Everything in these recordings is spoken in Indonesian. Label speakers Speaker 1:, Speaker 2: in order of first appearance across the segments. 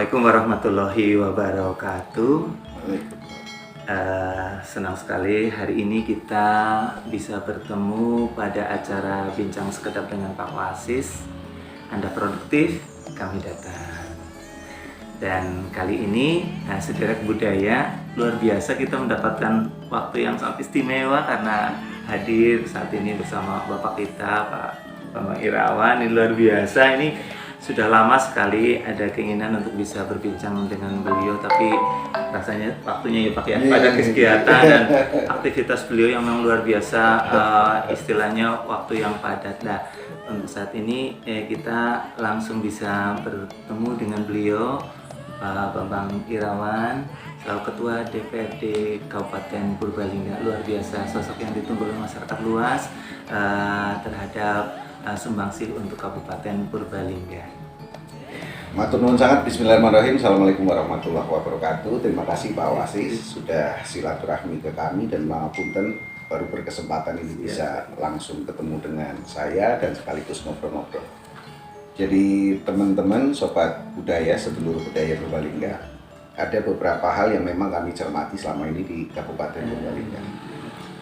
Speaker 1: Assalamualaikum warahmatullahi wabarakatuh. Senang sekali hari ini kita bisa bertemu pada acara Bincang Sekedap dengan Pak Wasis. Anda produktif, kami datang. Dan kali ini, sederek budaya, luar biasa kita mendapatkan waktu yang sangat istimewa karena hadir saat ini bersama Bapak kita, Pak Bambang Irawan. Ini luar biasa, ini sudah lama sekali ada keinginan untuk bisa berbincang dengan beliau, tapi rasanya waktunya ya Pak ya, pada kegiatan dan aktivitas beliau yang memang luar biasa, istilahnya waktu yang padat. Nah, untuk saat ini kita langsung bisa bertemu dengan beliau, Pak Bambang Irawan, selaku Ketua DPRD Kabupaten Purbalingga. Luar biasa, sosok yang ditunggu oleh masyarakat luas terhadap sumbangsih untuk Kabupaten Purbalingga.
Speaker 2: Matur nuwun sangat. Bismillahirrahmanirrahim. Assalamualaikum warahmatullahi wabarakatuh. Terima kasih Pak Wasis sudah silaturahmi ke kami, dan pangapunten baru berkesempatan ini bisa langsung ketemu dengan saya dan sekaligus ngobrol-ngobrol. Jadi teman-teman sobat budaya seluruh budaya Purbalingga, ada beberapa hal yang memang kami cermati selama ini di Kabupaten Purbalingga.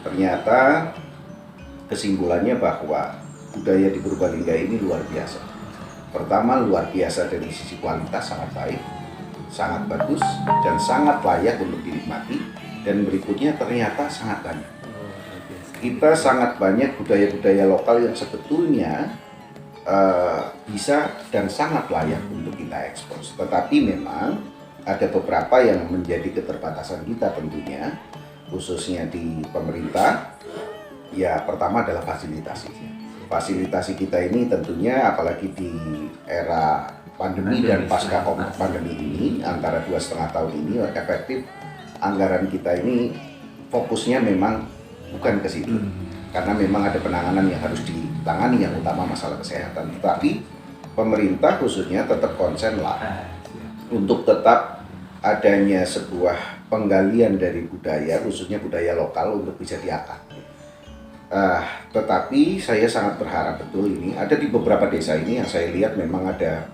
Speaker 2: Ternyata kesimpulannya bahwa budaya di Purbalingga ini luar biasa. Pertama, luar biasa dari sisi kualitas sangat baik, sangat bagus, dan sangat layak untuk dinikmati. Dan berikutnya ternyata sangat banyak. Kita sangat banyak budaya-budaya lokal yang sebetulnya bisa dan sangat layak untuk kita ekspos. Tetapi memang ada beberapa yang menjadi keterbatasan kita tentunya, khususnya di pemerintah. Ya, pertama adalah fasilitasi. Fasilitasi kita ini tentunya apalagi di era pandemi dan pasca pandemi ini, antara 2,5 tahun ini efektif anggaran kita ini fokusnya memang bukan ke situ, karena memang ada penanganan yang harus ditangani, yang utama masalah kesehatan. Tetapi pemerintah khususnya tetap konsen lah untuk tetap adanya sebuah penggalian dari budaya, khususnya budaya lokal untuk bisa diangkat. Tetapi saya sangat berharap betul ini ada di beberapa desa ini yang saya lihat memang ada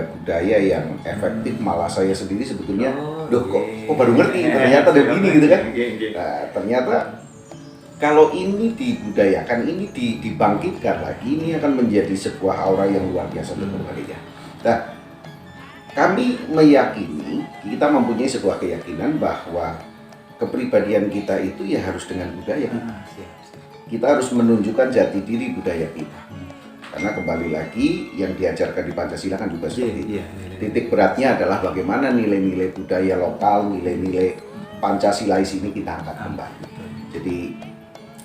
Speaker 2: budaya yang efektif. Malah saya sendiri sebetulnya kok baru ngerti ternyata ada begini gitu kan. Ternyata kalau ini dibudayakan, ini dibangkitkan lagi, ini akan menjadi sebuah aura yang luar biasa untuk Purbalingga. Nah, kami meyakini, kita mempunyai sebuah keyakinan bahwa kepribadian kita itu ya harus dengan budaya kita. Kita harus menunjukkan jati diri budaya kita. Karena kembali lagi yang diajarkan di Pancasila kan juga seperti itu. Titik beratnya adalah bagaimana nilai-nilai budaya lokal, nilai-nilai Pancasilais ini kita angkat kembali. Jadi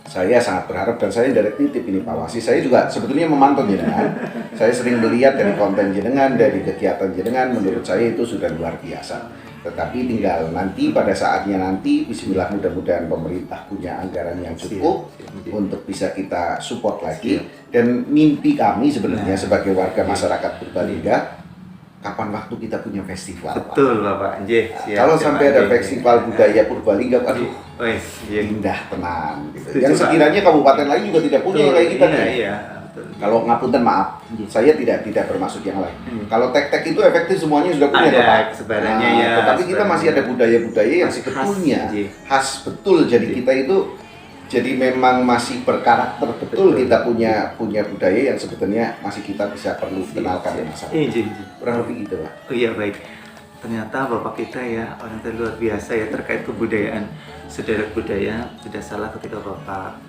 Speaker 2: saya sangat berharap, dan saya dari titip ini Pak Wasis, saya juga sebetulnya memantau jenengan. Saya sering melihat dari konten jenengan, dari kegiatan jenengan, menurut saya itu sudah luar biasa. Tetapi tinggal nanti pada saatnya nanti, bismillah, mudah-mudahan pemerintah punya anggaran yang cukup untuk bisa kita support lagi. Dan mimpi kami sebenarnya sebagai warga masyarakat Purbalingga, kapan waktu kita punya festival.
Speaker 1: Betul Bapak.
Speaker 2: Kalau sampai ada festival budaya Purbalingga, aduh, indah tenang gitu. Yang sekiranya kabupaten lain juga tidak punya kayak kita nih. Kalau ngapunten maaf, saya tidak bermaksud yang lain. Kalau tek-tek itu efektif semuanya sudah punya Pak.
Speaker 1: Sebenarnya
Speaker 2: tetapi kita masih ada budaya-budaya yang sebetulnya khas betul. Jadi kita itu memang masih berkarakter betul. Kita punya budaya yang sebetulnya masih kita bisa perlu kenalkan ke masyarakat. Kurang lebih gitu Pak.
Speaker 1: Oh iya, baik. Ternyata Bapak kita ya orang yang luar biasa ya terkait kebudayaan, sederek budaya. Tidak salah ketika Bapak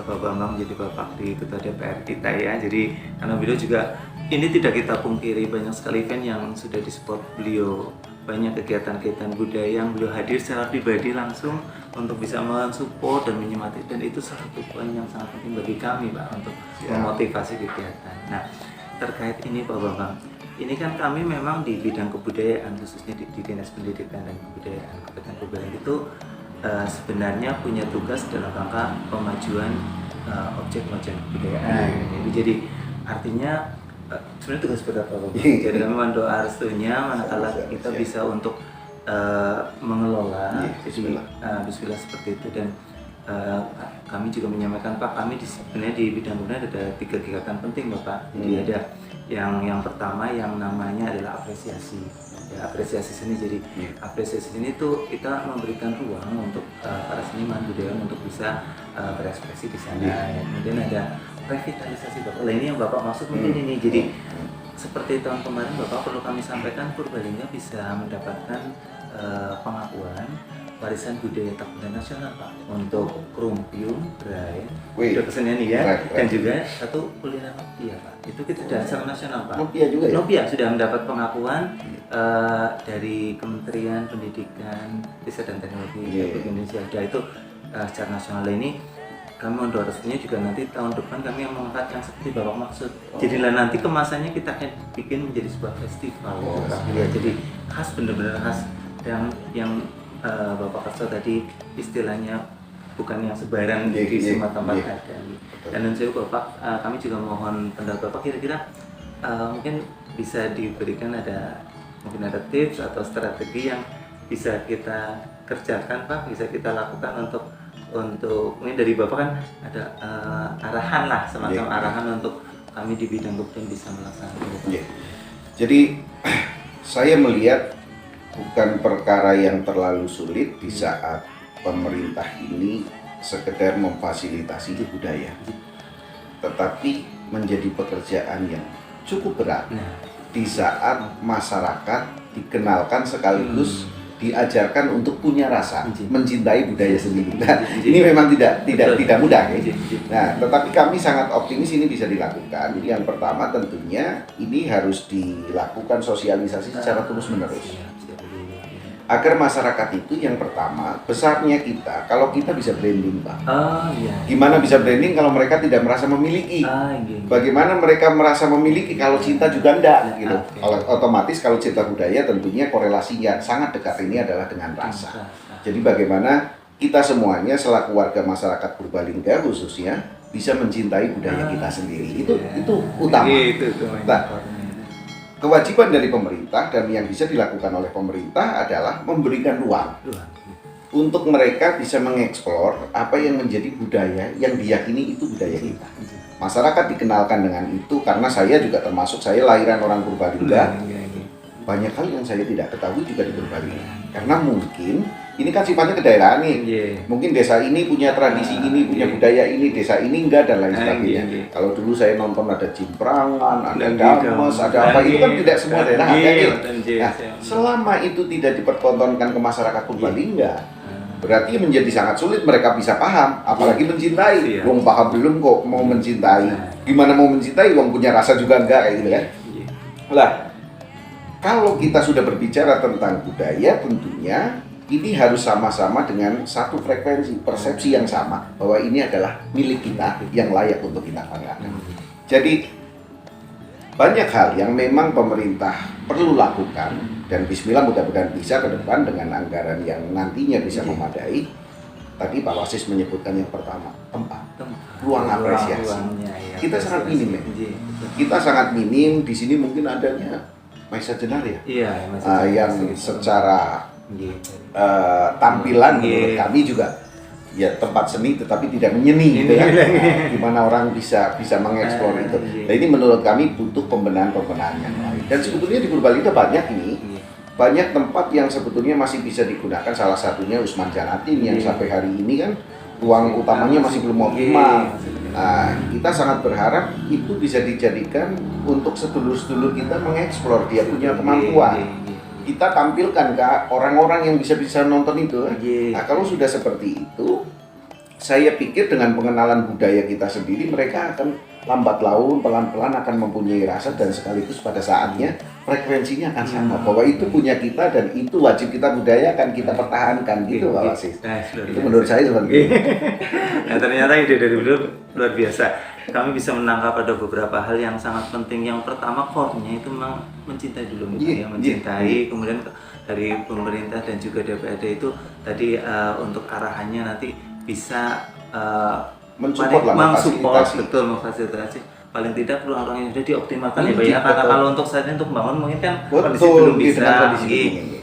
Speaker 1: Bambang menjadi Bapak di Ketua DPR kita ya. Jadi karena beliau juga ini tidak kita pungkiri, banyak sekali event yang sudah disupport beliau, banyak kegiatan-kegiatan budaya yang beliau hadir secara pribadi langsung untuk bisa mensupport dan menyemati, dan itu salah satu poin yang sangat penting bagi kami Pak untuk memotivasi kegiatan. Nah, terkait ini Pak Bambang, ini kan kami memang di bidang kebudayaan, khususnya di Dinas Pendidikan dan Kebudayaan Kabupaten Purbalingga itu sebenarnya punya tugas dalam rangka pemajuan objek-objek kebudayaan. Jadi artinya sebenarnya tugas berat Bapak. Jadi kami mendoa restunya manakala kita bisa untuk mengelola. Bismillah seperti itu. Dan eh, kami juga menyampaikan Pak, kami sebenarnya di bidang kebudayaan ada 3 kegiatan penting Bapak. Jadi ada yang pertama yang namanya adalah apresiasi. Ya, apresiasi seni. Jadi apresiasi seni itu kita memberikan ruang untuk para seniman budayawan untuk bisa berekspresi di sana. Ya. Kemudian ada revitalisasi Bapak. Nah, ini yang Bapak maksud mungkin ini. Jadi seperti tahun kemarin Bapak perlu kami sampaikan, Purbalingga bisa mendapatkan pengakuan warisan budaya tahunan nasional Pak untuk krumpiung, braille, udah kesenian ya, dan juga satu kuliner Nopia Pak. Itu kita sudah secara nasional Pak.
Speaker 2: Nopia juga ya?
Speaker 1: Nopia sudah mendapat pengakuan dari Kementerian Pendidikan, Riset dan Teknologi Republik Indonesia. Sudah itu secara nasional. Ini kami untuk resminya juga nanti tahun depan kami yang mengangkat yang seperti Bapak maksud. Jadi lah nanti kemasannya kita akan bikin menjadi sebuah festival. Ya, jadi khas, benar-benar khas, dan yang Bapak Kerso tadi istilahnya bukan yang sebaran di semua tempat ada. Dan saya Bapak, kami juga mohon pendapat Bapak, kira-kira mungkin bisa diberikan mungkin ada tips atau strategi yang bisa kita kerjakan Pak, bisa kita lakukan untuk ini dari Bapak kan ada arahan lah, semacam arahan untuk kami di bidang kebudayaan bisa melaksanakan.
Speaker 2: Jadi saya melihat bukan perkara yang terlalu sulit di saat pemerintah ini sekedar memfasilitasi budaya, tetapi menjadi pekerjaan yang cukup berat di saat masyarakat dikenalkan sekaligus diajarkan untuk punya rasa mencintai budaya sendiri. Nah, ini memang tidak mudah ya. Nah, tetapi kami sangat optimis ini bisa dilakukan. Jadi yang pertama tentunya ini harus dilakukan sosialisasi secara terus-menerus. Agar masyarakat itu yang pertama, besarnya kita, kalau kita bisa branding Pak. Gimana bisa branding kalau mereka tidak merasa memiliki? Bagaimana mereka merasa memiliki kalau cinta juga enggak gitu. Otomatis kalau cinta budaya tentunya korelasinya sangat dekat ini adalah dengan rasa. Jadi bagaimana kita semuanya selaku warga masyarakat Purbalingga khususnya bisa mencintai budaya kita sendiri. Itu utama. Nah, kewajiban dari pemerintah dan yang bisa dilakukan oleh pemerintah adalah memberikan ruang untuk mereka bisa mengeksplor apa yang menjadi budaya yang diyakini itu budaya kita. Masyarakat dikenalkan dengan itu karena saya juga termasuk, saya lahiran orang Purbalingga. Banyak hal yang saya tidak ketahui juga di Purbalingga. Karena mungkin ini kan sifatnya kedaerahan nih. Mungkin desa ini punya tradisi ini, punya budaya ini, desa ini enggak dan lain sebagainya. Kalau dulu saya nonton ada Cimprangan, ada Dames, ada apa, itu kan tidak semua daerah ada. Nah, selama itu tidak dipertontonkan ke masyarakat Purbalingga, berarti menjadi sangat sulit mereka bisa paham, apalagi mencintai. Wong paham belum kok mau mencintai. Gimana mau mencintai? Wong punya rasa juga enggak kayak gitu kan. Lah, kalau kita sudah berbicara tentang budaya, tentunya ini harus sama-sama dengan satu frekuensi, persepsi yang sama bahwa ini adalah milik kita yang layak untuk kita banggakan. Jadi banyak hal yang memang pemerintah perlu lakukan dan bismillah mudah-mudahan bisa ke depan dengan anggaran yang nantinya bisa memadai. Tadi Pak Wasis menyebutkan yang pertama, tempat, ruang apresiasi. Kita sangat minim ya. Kita sangat minim, di sini mungkin adanya Maisa Jenar ya, yang secara tampilan menurut kami juga ya tempat seni tetapi tidak menyeni gitu ya. Gimana orang bisa mengeksplor itu. Nah, ini menurut kami butuh pembenahan yang lain. Dan sebetulnya di Purbalingga banyak tempat yang sebetulnya masih bisa digunakan. Salah satunya Usman Janatin yang sampai hari ini kan ruang utamanya masih belum optimal. Nah, kita sangat berharap itu bisa dijadikan untuk sedulur-sedulur kita mengeksplor dia punya kemampuan. Kita tampilkan ke orang-orang yang bisa nonton itu. Nah, kalau sudah seperti itu, saya pikir dengan pengenalan budaya kita sendiri, mereka akan lambat laun, pelan-pelan akan mempunyai rasa dan sekaligus pada saatnya frekuensinya akan sama. Bahwa itu punya kita dan itu wajib kita budayakan, kita pertahankan gitu Pak Wasis. Itu menurut saya seperti itu.
Speaker 1: Nah, ternyata ide dari beliau luar biasa. Kami bisa menangkap ada beberapa hal yang sangat penting. Yang pertama core-nya itu memang mencintai dulu, mencintai. Kemudian dari pemerintah dan juga DPRD itu tadi untuk arahannya nanti bisa
Speaker 2: mensupport
Speaker 1: betul, memfasilitasi. Paling tidak ruang-ruang yang sudah dioptimalkan ya Pak ya. Karena kalau untuk saat ini untuk membangun mungkin kan kondisi belum bisa.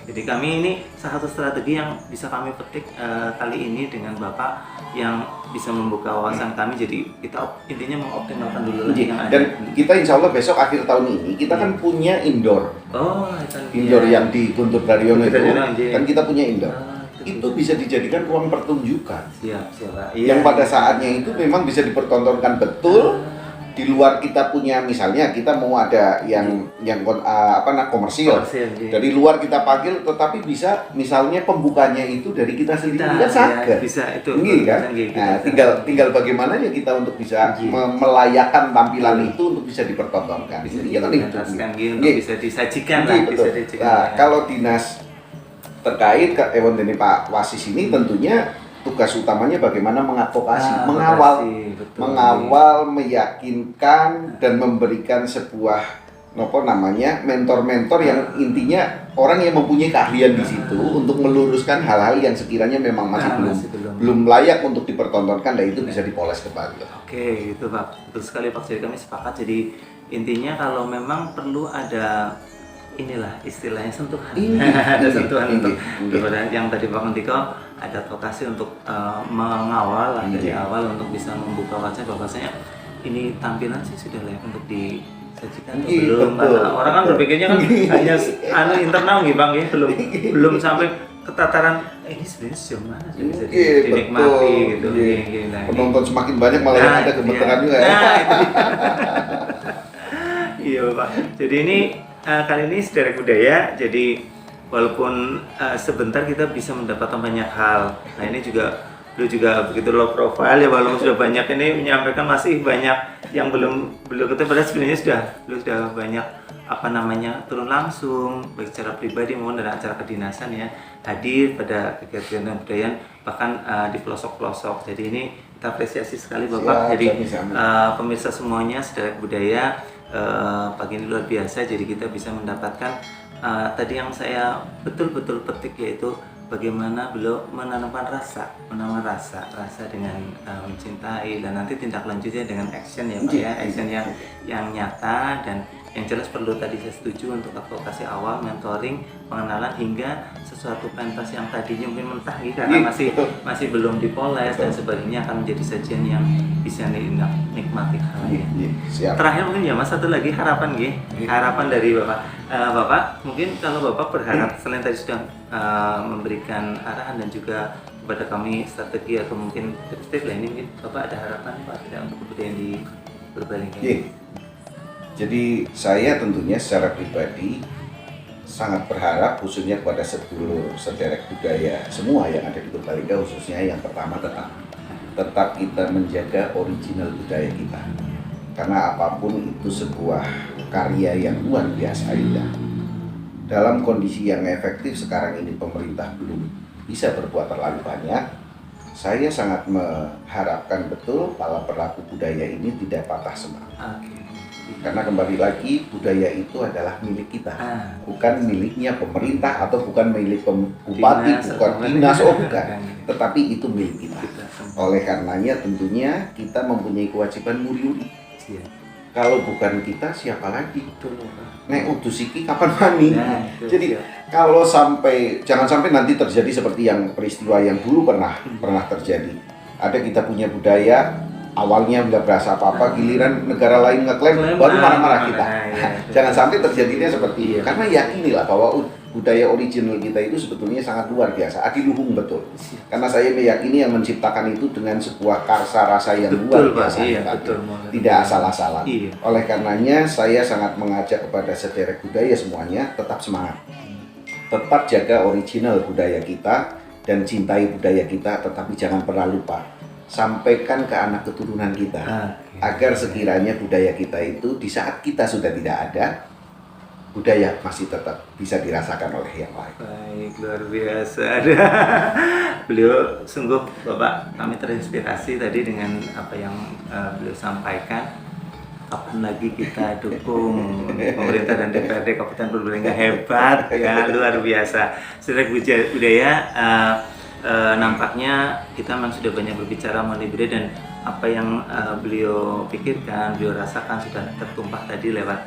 Speaker 1: Jadi kami ini salah satu strategi yang bisa kami petik kali ini dengan Bapak yang bisa membuka wawasan kami. Jadi kita intinya mengoptimalkan dulu lagi yang ada.
Speaker 2: Dan kita insya Allah besok akhir tahun ini kita kan punya indoor.
Speaker 1: Oh,
Speaker 2: Indoor yang di Guntur Daryono itu
Speaker 1: Iya.
Speaker 2: kan kita punya indoor.
Speaker 1: Itu
Speaker 2: Itu bisa dijadikan ruang pertunjukan.
Speaker 1: siap, Pak.
Speaker 2: Yang pada saatnya itu memang bisa dipertontonkan betul. Di luar kita punya, misalnya kita mau ada yang komersil.
Speaker 1: Iya.
Speaker 2: Dari luar kita panggil, tetapi bisa misalnya pembukanya itu dari kita sendiri kan saged.
Speaker 1: Bisa itu.
Speaker 2: Kan? Nah, tinggal bagaimana ya kita untuk bisa melayakkan tampilan itu untuk bisa dipertontonkan.
Speaker 1: Bisa
Speaker 2: Intinya kan itu.
Speaker 1: bisa disajikan lah,
Speaker 2: Betul.
Speaker 1: bisa disajikan.
Speaker 2: Nah, kalau dinas terkait Ewon ini Pak Wasis ini tentunya tugas utamanya bagaimana mengadvokasi, mengawal, meyakinkan dan memberikan sebuah mentor-mentor yang intinya orang yang mempunyai keahlian di situ untuk meluruskan hal-hal yang sekiranya memang masih belum layak untuk dipertontonkan, dan itu bisa dipoles kembali.
Speaker 1: Oke, itu Pak. Betul sekali Pak. Jadi kami sepakat. Jadi intinya kalau memang perlu ada inilah istilahnya sentuhan. Ada sentuhan untuk yang tadi Pak Mentiko ada advokasi untuk mengawal dari awal untuk bisa membuka wajah bahwasanya ini tampilan sih sudah layak untuk disajikan atau belum. Karena orang kan berpikirnya kan hanya internal gitu Bang ya, belum sampai ketataran ini sebenarnya sejauh mana sih bisa dinikmati gitu.
Speaker 2: Penonton semakin banyak malah yang ada gemeteran juga ya.
Speaker 1: Iya Pak. Jadi ini kali ini Sederek Budaya, jadi walaupun sebentar kita bisa mendapatkan banyak hal. Nah ini juga begitu low profile ya, walaupun sudah banyak ini menyampaikan, masih banyak yang belum ketemu. Padahal sebenarnya sudah banyak turun langsung baik secara pribadi maupun dalam acara kedinasan ya, hadir pada kegiatan budaya bahkan di pelosok-pelosok. Jadi ini kita apresiasi sekali Bapak. Jadi pemirsa semuanya, Sederek Budaya pagi ini luar biasa. Jadi kita bisa mendapatkan tadi yang saya betul-betul petik, yaitu bagaimana beliau menanamkan rasa dengan mencintai, dan nanti tindak lanjutnya dengan action ya Pak ya, action yang nyata. Dan yang jelas perlu, tadi saya setuju, untuk advokasi awal, mentoring, pengenalan, hingga sesuatu pentas yang tadinya mungkin mentah gitu, karena masih belum dipoles dan sebagainya, akan menjadi sajian yang bisa dinikmati kalian. Terakhir mungkin ya Mas, satu lagi harapan harapan dari Bapak mungkin kalau Bapak berharap selain tadi sudah memberikan arahan dan juga kepada kami strategi atau mungkin tips-tips lain, mungkin Bapak ada harapan Pak tidak untuk kebudayaan di Purbalingga?
Speaker 2: Jadi saya tentunya secara pribadi sangat berharap, khususnya kepada sedulur Sederek Budaya semua yang ada di Purbalingga, khususnya yang pertama tetap kita menjaga original budaya kita, karena apapun itu sebuah karya yang luar biasa indah. Dalam kondisi yang efektif sekarang ini pemerintah belum bisa berbuat terlalu banyak. Saya sangat mengharapkan betul para pelaku budaya ini tidak patah semangat. Karena kembali lagi, budaya itu adalah milik kita, bukan miliknya pemerintah atau bukan milik bupati, bukan dinas, bukan, tetapi itu milik kita. Oleh karenanya tentunya kita mempunyai kewajiban nguri-uri. Kalau bukan kita, siapa lagi? Nek udusiki kapan mani? Jadi kalau jangan sampai nanti terjadi seperti yang peristiwa yang dulu pernah terjadi. Ada kita punya budaya, awalnya nggak berasa apa-apa, giliran negara lain ngeklaim baru marah-marah kita. Jangan sampai terjadinya seperti itu. Karena yakinilah bahwa budaya original kita itu sebetulnya sangat luar biasa, adiluhung betul. Karena saya meyakini yang menciptakan itu dengan sebuah karsa rasa yang luar biasa, tidak asal-asalan. Oleh karenanya saya sangat mengajak kepada Sederek Budaya semuanya tetap semangat, tetap jaga original budaya kita dan cintai budaya kita, tetapi jangan pernah lupa sampaikan ke anak keturunan kita agar sekiranya budaya kita itu di saat kita sudah tidak ada, budaya masih tetap bisa dirasakan oleh yang lain.
Speaker 1: Baik, luar biasa. Beliau sungguh Bapak, kami terinspirasi tadi dengan apa yang beliau sampaikan. Kapan lagi kita dukung pemerintah dan DPRD Kabupaten Purbalingga, hebat ya, luar biasa. Sederek Budaya nampaknya kita memang sudah banyak berbicara mengenai budaya, dan apa yang beliau pikirkan, beliau rasakan sudah tertumpah tadi lewat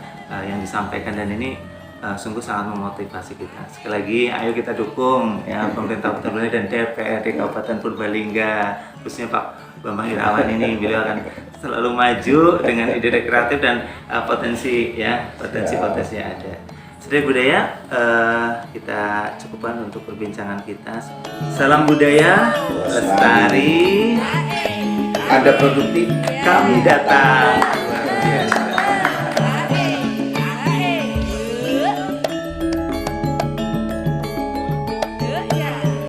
Speaker 1: yang disampaikan. Dan ini sungguh sangat memotivasi kita. Sekali lagi, ayo kita dukung ya pemerintah Kabupaten Purbalingga dan DPRD Kabupaten Purbalingga, khususnya Pak Bambang Irawan ini. Beliau akan selalu maju dengan ide kreatif dan potensi yang ada. Saudara budaya, kita cukupkan untuk perbincangan kita. Salam budaya, lestari,
Speaker 2: Anda produktif,
Speaker 1: kami datang.